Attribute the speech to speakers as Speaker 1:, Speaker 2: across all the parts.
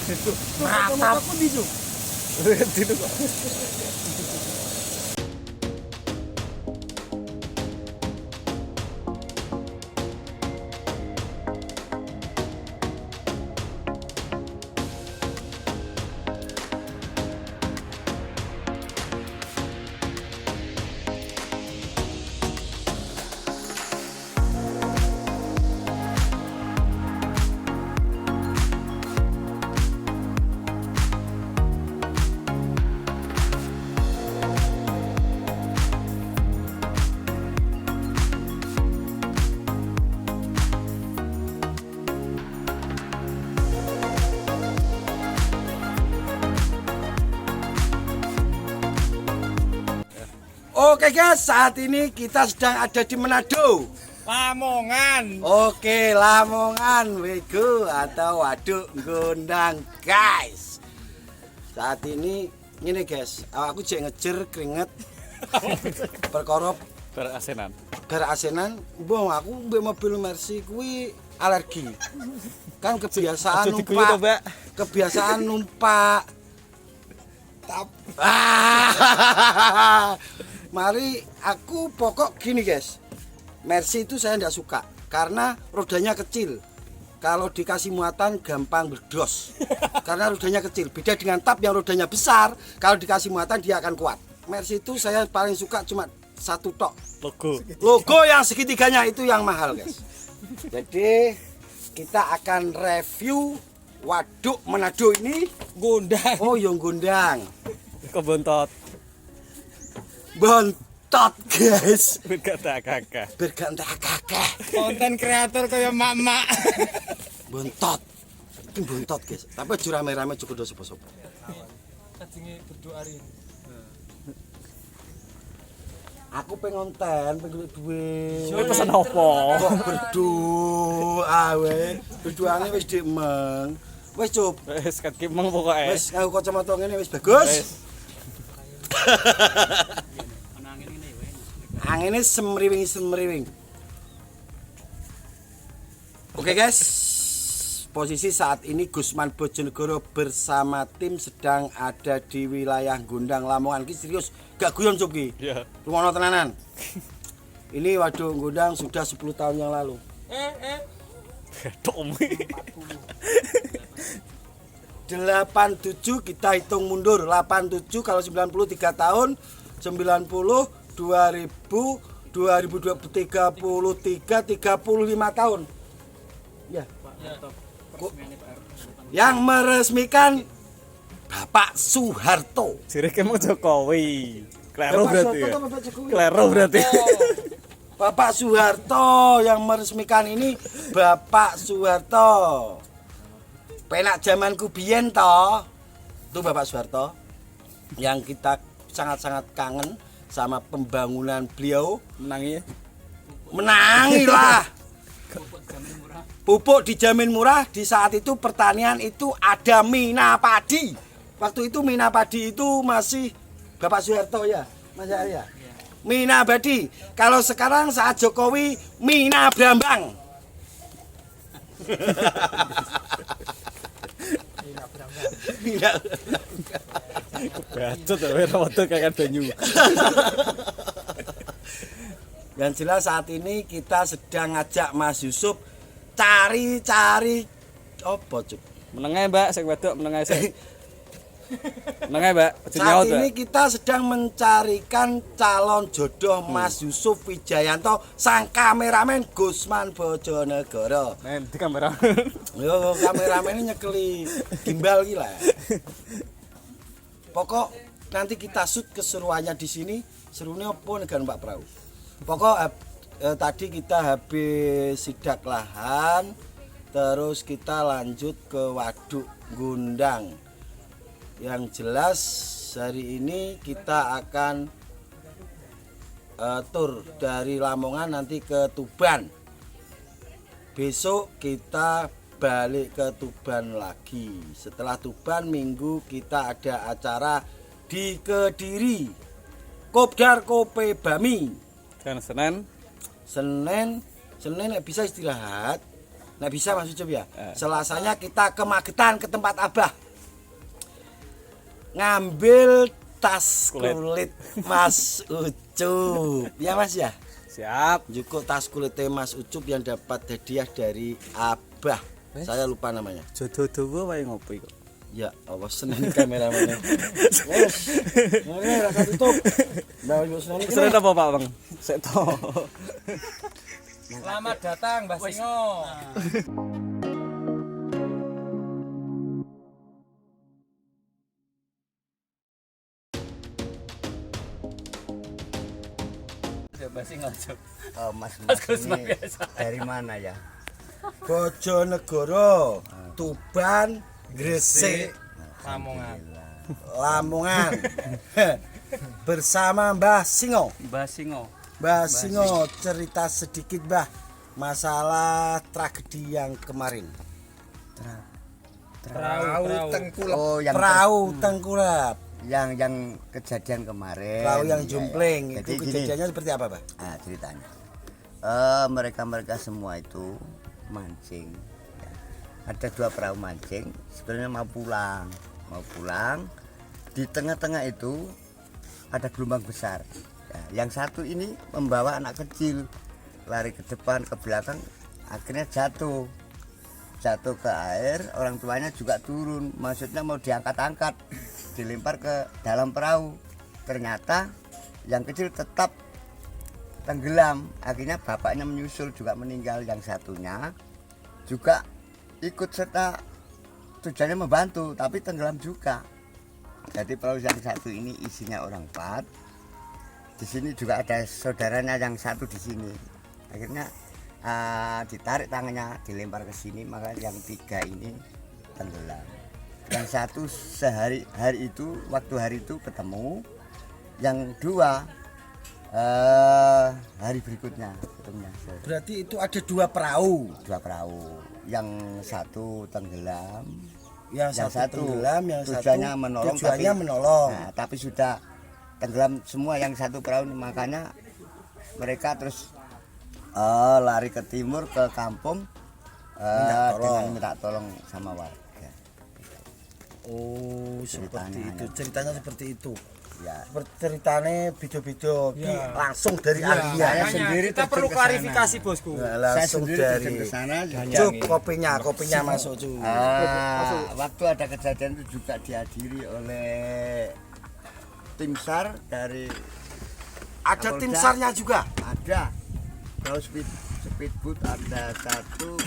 Speaker 1: Mantap. Aku di kok. Oke guys, saat ini kita sedang ada di Manado,
Speaker 2: Lamongan.
Speaker 1: Oke, Lamongan, Wego atau Waduk Gondang guys. Saat ini guys, aku cek ngejer keringet perkara berasenan. Bong, aku mbek mobil Mercy kuwi alergi. Kan kebiasaan numpak. Kebiasaan numpak. Mari aku pokok gini guys, Mercy itu saya tidak suka karena rodanya kecil. Kalau dikasih muatan gampang berdos karena rodanya kecil. Beda dengan Tab yang rodanya besar, kalau dikasih muatan dia akan kuat. Mercy itu saya paling suka cuma satu tok. Logo yang segitiganya itu yang mahal guys. Jadi kita akan review Waduk Manado ini.
Speaker 2: Gondang.
Speaker 1: Oh yang gondang.
Speaker 2: Kebontot.
Speaker 1: Bontot guys.
Speaker 2: Berkata kakak.
Speaker 1: Konten
Speaker 2: kreator kayak mak-mak.
Speaker 1: Bontot. Ini bontot guys. Tapi aja rame-rame cukup do sopo-sopo.
Speaker 2: Kajenge berdoa rin.
Speaker 1: Aku pengen pengen duit.
Speaker 2: Kowe pesen apa?
Speaker 1: Kok berdoa we. Berdoane wis dimeng. Wis cup.
Speaker 2: Wis kemeng pokoke.
Speaker 1: Wis aku kacamata ngene wis bagus. Anginnya semriwing. Oke guys, posisi saat ini Gusman Bojonegoro bersama tim sedang ada di wilayah Gondang Lamongan. Ki serius, gak guyon Sob ki.
Speaker 2: Iya.
Speaker 1: Rumono tenanan. Ini Waduk Gondang sudah 10 tahun yang lalu.
Speaker 2: Tomi.
Speaker 1: 87 kita hitung mundur. 87 kalau 93 tahun, 90 2000 2023 35 tahun. Ya. Yang meresmikan Bapak Soeharto.
Speaker 2: Sirih emang Jokowi. Klero berarti ya.
Speaker 1: Bapak Jokowi.
Speaker 2: Klero berarti.
Speaker 1: Bapak Soeharto yang meresmikan ini Bapak Soeharto. Penak zamanku biyen toh. Itu Bapak Soeharto yang kita sangat-sangat kangen sama pembangunan beliau. Menangi lah. Pupuk dijamin murah. Di saat itu pertanian itu ada Mina Padi. Waktu itu Mina Padi itu masih Bapak Soeharto ya, Mas Arya. Mina Padi. Kalau sekarang saat Jokowi Mina Brambang. Mina
Speaker 2: Bacot wae rawat kayak banyu.
Speaker 1: Yang jelas saat ini kita sedang ngajak Mas Yusuf cari-cari apa cuk?
Speaker 2: Menengah Mbak, sing wedok menengah sik. Menengah Mbak,
Speaker 1: saat ini kita sedang mencarikan calon jodoh Mas Yusuf Wijayanto sang kameramen Gusman Bojonegoro.
Speaker 2: Di kameramen.
Speaker 1: Yo kameramen ini nyekeli gimbal gila. Pokok nanti kita shoot keseruannya di sini. Serunya apa dengan Pak Prau? Pokok tadi kita habis sidak lahan, terus kita lanjut ke Waduk Gondang. Yang jelas hari ini kita akan tur dari Lamongan nanti ke Tuban. Besok kita balik ke Tuban lagi. Setelah Tuban minggu kita ada acara di Kediri, Kopdar Kope Bami.
Speaker 2: Dan Senin
Speaker 1: Senin bisa istirahat. Nah bisa Mas Ucup ya. Selasanya kita ke Magetan ke tempat Abah. Ngambil tas kulit Mas Ucup. Ya Mas ya.
Speaker 2: Siap.
Speaker 1: Jukuk tas kulitnya Mas Ucup yang dapat hadiah dari Abah. Saya lupa namanya.
Speaker 2: Jodoh dawa wae ngopi kok.
Speaker 1: Ya Allah seneng kameramen. Wes. Ngene rasa tutup. Nah, wis seneng iki.
Speaker 2: Sering apa Pak Bang? Sik to.
Speaker 3: Selamat datang Mbah Singo. Mbah Singo.
Speaker 4: Oh, Mas
Speaker 3: Gus
Speaker 4: ini
Speaker 3: biasa.
Speaker 4: dari mana ya?
Speaker 1: Bojonegoro, Tuban, Gresik,
Speaker 3: Lamongan.
Speaker 1: Lamongan. Bersama Mbah Singo.
Speaker 2: Mbah Singo.
Speaker 1: Mbah Singo, cerita sedikit Mbah masalah tragedi yang kemarin.
Speaker 3: Perahu tengkulak.
Speaker 4: Oh, yang
Speaker 1: Perahu tengkurap,
Speaker 4: yang kejadian kemarin.
Speaker 1: perahu yang
Speaker 4: Ya,
Speaker 1: jumpling.
Speaker 4: ya.
Speaker 1: Itu
Speaker 4: Jadi gini,
Speaker 1: kejadiannya seperti apa, Mbah?
Speaker 4: nah, ceritanya. Mereka semua itu mancing. Ya. Ada 2 perahu mancing, sebenarnya mau pulang. Di tengah-tengah itu ada gelombang besar. Ya, yang satu ini membawa anak kecil, lari ke depan, ke belakang, akhirnya jatuh ke air. Orang tuanya juga turun, maksudnya mau diangkat-angkat, dilempar ke dalam perahu. Ternyata yang kecil tetap tenggelam, akhirnya bapaknya menyusul juga meninggal. Yang satunya juga ikut serta, tujuannya membantu tapi tenggelam juga. Jadi perahu yang satu ini isinya orang 4. Di sini juga ada saudaranya yang satu di sini. Akhirnya ditarik tangannya, dilempar ke sini, maka yang 3 ini tenggelam. Yang satu hari itu ketemu, yang 2 hari berikutnya ketemunya.
Speaker 1: Berarti itu ada 2 perahu.
Speaker 4: 2 perahu, yang satu tenggelam,
Speaker 1: Yang satu tenggelam, yang
Speaker 4: tujuannya
Speaker 1: satu
Speaker 4: menolong,
Speaker 1: tujuannya menolong.
Speaker 4: Nah, tapi sudah tenggelam semua yang satu perahu, makanya mereka terus lari ke timur ke kampung dengan minta tolong sama warga.
Speaker 1: Oh, seperti
Speaker 4: Ceritanya
Speaker 1: itu. Ceritanya seperti itu.
Speaker 4: Ya,
Speaker 1: Seperti ceritanya beda-beda. Ki
Speaker 3: Ya.
Speaker 1: langsung dari ahlinya.
Speaker 4: saya
Speaker 3: Makanya
Speaker 4: sendiri
Speaker 3: kita
Speaker 4: terjun
Speaker 3: perlu
Speaker 4: ke
Speaker 3: klarifikasi bosku.
Speaker 1: Nah,
Speaker 4: saya
Speaker 1: langsung
Speaker 4: sendiri
Speaker 1: dari
Speaker 4: terjun ke sana.
Speaker 1: Cuk, kopinya masuk Cuk.
Speaker 4: Waktu ada kejadian itu juga dihadiri oleh tim SAR dari
Speaker 1: Ada tim
Speaker 4: Kapolda.
Speaker 1: SAR-nya juga.
Speaker 4: Ada perahu speedboat, ada 1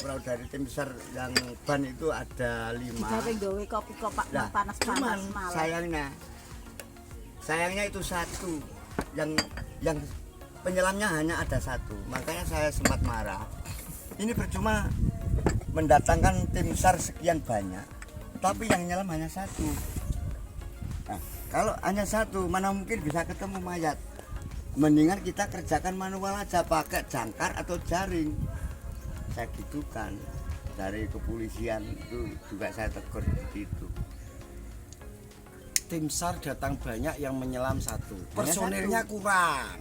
Speaker 4: perahu dari tim SAR yang ban itu ada 5.
Speaker 5: Gawe gawe kopi kopak
Speaker 4: Nah,
Speaker 5: panas-panas
Speaker 4: cuman
Speaker 5: malam.
Speaker 4: sayangnya itu 1 yang penyelamnya hanya ada 1. Makanya saya sempat marah. Ini percuma mendatangkan tim SAR sekian banyak, tapi yang nyelam hanya 1. Nah, kalau hanya 1, mana mungkin bisa ketemu mayat. Mendingan kita kerjakan manual aja, pakai jangkar atau jaring. Saya gitukan. Dari kepolisian itu juga saya tegur seperti itu.
Speaker 1: Tim SAR datang banyak, yang menyelam 1.
Speaker 4: Hanya
Speaker 1: Personilnya
Speaker 4: 1.
Speaker 1: kurang.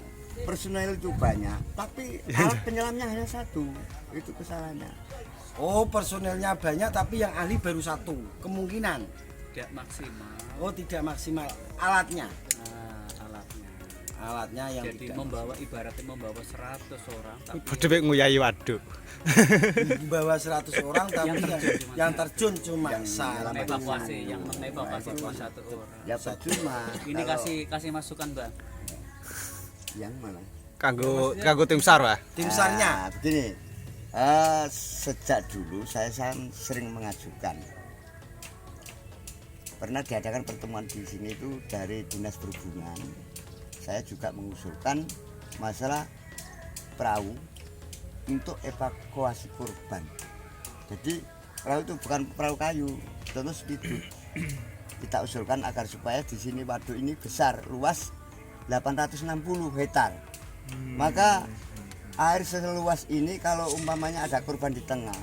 Speaker 4: Personel itu banyak, tapi alat penyelamnya hanya 1. Itu kesalahannya.
Speaker 1: Oh, personilnya banyak tapi yang ahli baru 1. Kemungkinan.
Speaker 2: Tidak maksimal.
Speaker 1: Oh, tidak maksimal alatnya.
Speaker 2: Alatnya.
Speaker 1: Alatnya yang
Speaker 2: Jadi
Speaker 1: tidak
Speaker 2: ibaratnya membawa 100 orang tapi
Speaker 6: Padha nguyai waduk.
Speaker 1: membawa 100 orang tapi yang terjun cuma
Speaker 4: Yang
Speaker 1: satu.
Speaker 2: mengevakuasi, yang mengevakuasi cuma 1 orang.
Speaker 4: Ya percuma.
Speaker 2: Ini
Speaker 4: Kalau
Speaker 2: kasih masukan, Bang.
Speaker 4: yang mana?
Speaker 6: Kanggo tim SAR, Pak.
Speaker 1: Tim SAR-nya.
Speaker 4: Begini, sejak dulu saya sering mengajukan. Pernah diadakan pertemuan di sini itu dari Dinas Perhubungan. Saya juga mengusulkan masalah perahu untuk evakuasi korban. Jadi perahu itu bukan perahu kayu, contoh speedboat. Kita usulkan agar supaya di sini waduk ini besar, luas 860 hektar. Maka air seluas ini kalau umpamanya ada korban di tengah,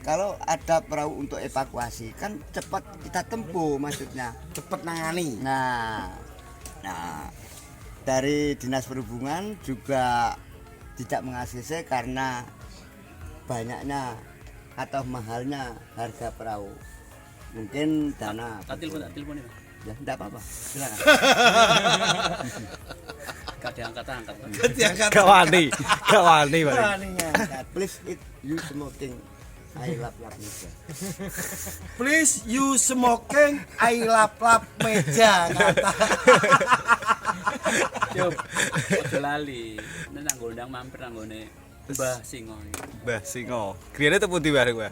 Speaker 4: kalau ada perahu untuk evakuasi kan cepat kita tempuh, maksudnya
Speaker 1: Cepat nangani.
Speaker 4: Nah, dari Dinas Perhubungan juga tidak mengakses karena banyaknya atau mahalnya harga perahu. Mungkin dana
Speaker 7: telepon ini.
Speaker 4: ya enggak apa-apa. Silakan.
Speaker 7: Gak diangkat-angkat.
Speaker 6: Gak wani, gak wani, Pak.
Speaker 4: Please you smoking. I love meja.
Speaker 1: Please you smoking, I lap meja kata.
Speaker 7: Yo, ojo lali. Nek nang ngundang mampir nang ngone Mbah Singo.
Speaker 6: Mbah Singo. Griyane temu ndi bareng, Mbah?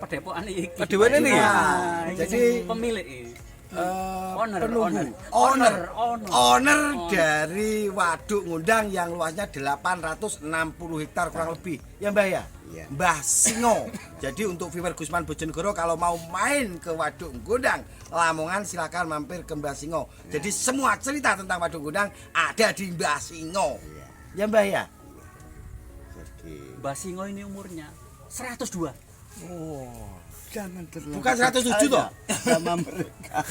Speaker 7: Padepokan iki.
Speaker 6: Padepokan iki.
Speaker 1: Nah, jadi
Speaker 7: pemilik iki.
Speaker 1: penunggu
Speaker 7: Owner.
Speaker 1: owner dari waduk ngundang yang luasnya 860 hektar kurang lebih ya Mbah ya?
Speaker 4: Iya.
Speaker 1: Mbah Singo. Jadi untuk viewer Gusman Bojonegoro kalau mau main ke waduk ngundang Lamongan silakan mampir ke Mbah Singo. Jadi semua cerita tentang waduk ngundang ada di Mbah Singo. Ya Mbah ya?
Speaker 4: Jadi
Speaker 7: Mbah Singo ini umurnya 102.
Speaker 4: jangan terlalu
Speaker 1: Bukan 107 toh?
Speaker 4: sama mereka.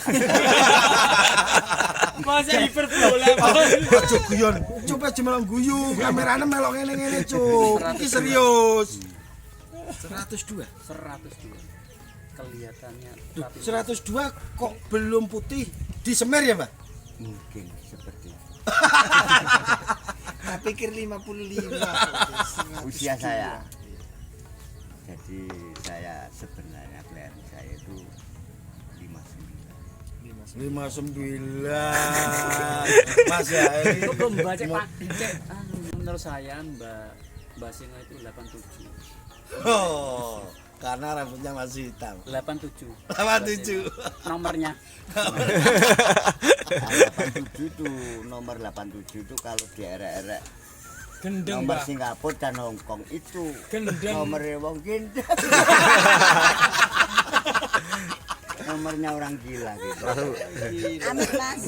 Speaker 3: Masa hiperbola.
Speaker 1: Ojo guyon. Coba jemelong guyu, kamerane melok ngene-ngene, Cuk. Iki serius. 102.
Speaker 7: 102. Kelihatannya
Speaker 1: 102 kok belum putih di semer ya, Mbak?
Speaker 4: Mungkin seperti itu.
Speaker 5: Tak pikir 55.
Speaker 4: Usia saya. Jadi saya sebenarnya kelahiran saya itu 59.
Speaker 1: 59. Mas ya, ini
Speaker 7: Kok belum baca Pak? Menurut saya Mbak Singo itu 87.
Speaker 1: oh, karena rambutnya masih hitam.
Speaker 7: 87.
Speaker 1: 87.
Speaker 7: Nomornya.
Speaker 4: 87 itu nomor 87 itu kalau di era-era
Speaker 3: Gendeng,
Speaker 4: nomor
Speaker 3: Mbak.
Speaker 4: Singapura dan Hong Kong itu
Speaker 3: Gendeng.
Speaker 4: nomornya wong gendeng. Nomornya orang gila gitu.
Speaker 5: Amit Mas.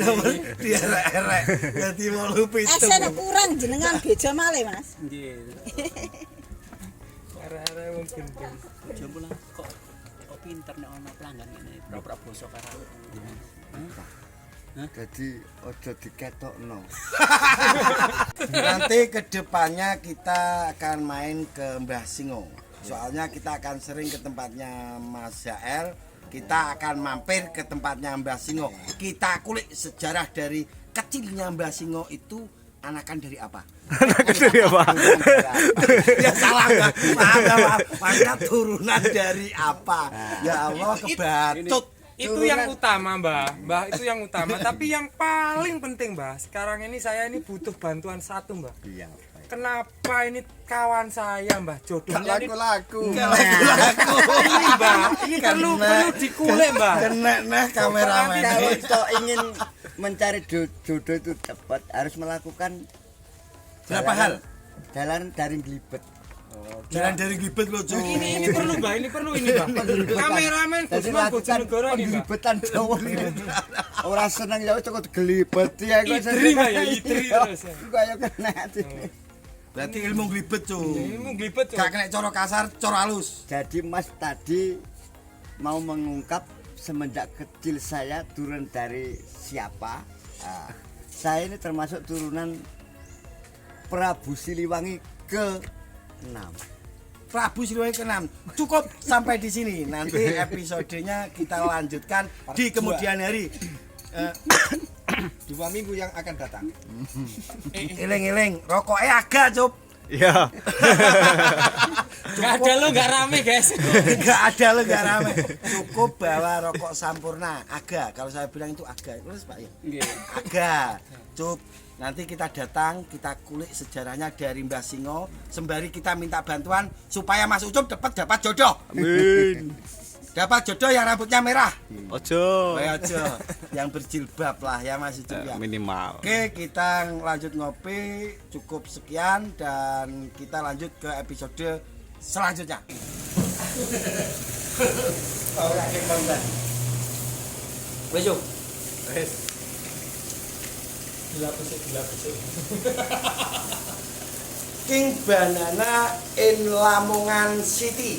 Speaker 1: Di erek-erek. Dadi 87.
Speaker 5: Esen kurang jenengan beja malih Mas.
Speaker 7: Nggih.
Speaker 3: Arek-arek wong gendeng.
Speaker 7: Jomblo kok pinter nek ana pelanggan ngene. Pura-pura bosok karo.
Speaker 4: Jadi ojo diketokno.
Speaker 1: Nanti kedepannya kita akan main ke Mbah Singo. Soalnya kita akan sering ke tempatnya Mas Jael. Kita akan mampir ke tempatnya Mbah Singo. Kita kulik sejarah dari kecilnya Mbah Singo itu anakan dari apa?
Speaker 6: Anak dari apa?
Speaker 1: Ya salah enggak? Maaf. Maka turunan dari apa? Ya Allah kebatut.
Speaker 3: Itu yang utama, Mbah. Itu yang utama. Tapi yang paling penting, Mbah, sekarang ini saya ini butuh bantuan satu, Mbah.
Speaker 4: Iya.
Speaker 3: Kenapa ini kawan saya, Mbah, jodohnya ini
Speaker 4: Laku-laku.
Speaker 3: ini, Mbah. Ini perlu dikulik, Mbah.
Speaker 1: Kena nah kameramen.
Speaker 4: Kalau kita ingin mencari jodoh itu cepat harus melakukan
Speaker 1: Berapa hal?
Speaker 4: Jalan dari glibet.
Speaker 1: Jalan dari glibet loh, Cuk.
Speaker 3: Ini perlu, Mbah. Ini perlu ini, Mbah. Kameramen
Speaker 4: Jadi
Speaker 3: Gusman
Speaker 4: lakukan
Speaker 3: Bojonegoro ini, Mbah.
Speaker 4: penglibetan Jawa. Orang seneng ya cukup glibet ya.
Speaker 3: Idri, Mbah, ya, idri terus.
Speaker 4: Kayak kena.
Speaker 1: Berarti ilmu glibet, Cuk.
Speaker 3: Ini mau glibet, Cuk.
Speaker 1: Gak kena coro kasar, coro halus.
Speaker 4: Jadi Mas tadi mau mengungkap semenjak kecil saya turun dari siapa? Saya ini termasuk turunan Prabu Siliwangi ke-6.
Speaker 1: Prabu Siliwangi ke-6. Cukup sampai di sini. Nanti episodenya kita lanjutkan di kemudian hari.
Speaker 8: 2 minggu yang akan datang.
Speaker 1: Eling-eling, rokoknya agak, Cup.
Speaker 6: Iya.
Speaker 3: Gak ada lo, gak rame, guys.
Speaker 1: Enggak ada lo enggak rame. Cukup bawa rokok Sampurna, agak. Kalau saya bilang itu agak. Terus Pak ya?
Speaker 7: Nggih.
Speaker 1: Agak. Cup. Nanti kita datang, kita kulik sejarahnya dari Mbah Singo, sembari kita minta bantuan supaya Mas Ucup dapat jodoh.
Speaker 6: Amin.
Speaker 1: Dapat jodoh yang rambutnya merah.
Speaker 6: Ojo.
Speaker 1: Ayo yang berjilbab lah ya Mas Ucup ya.
Speaker 6: Minimal.
Speaker 1: Oke, kita lanjut ngopi, cukup sekian dan kita lanjut ke episode selanjutnya.
Speaker 7: Wes yo.
Speaker 1: King Banana in Lamongan City.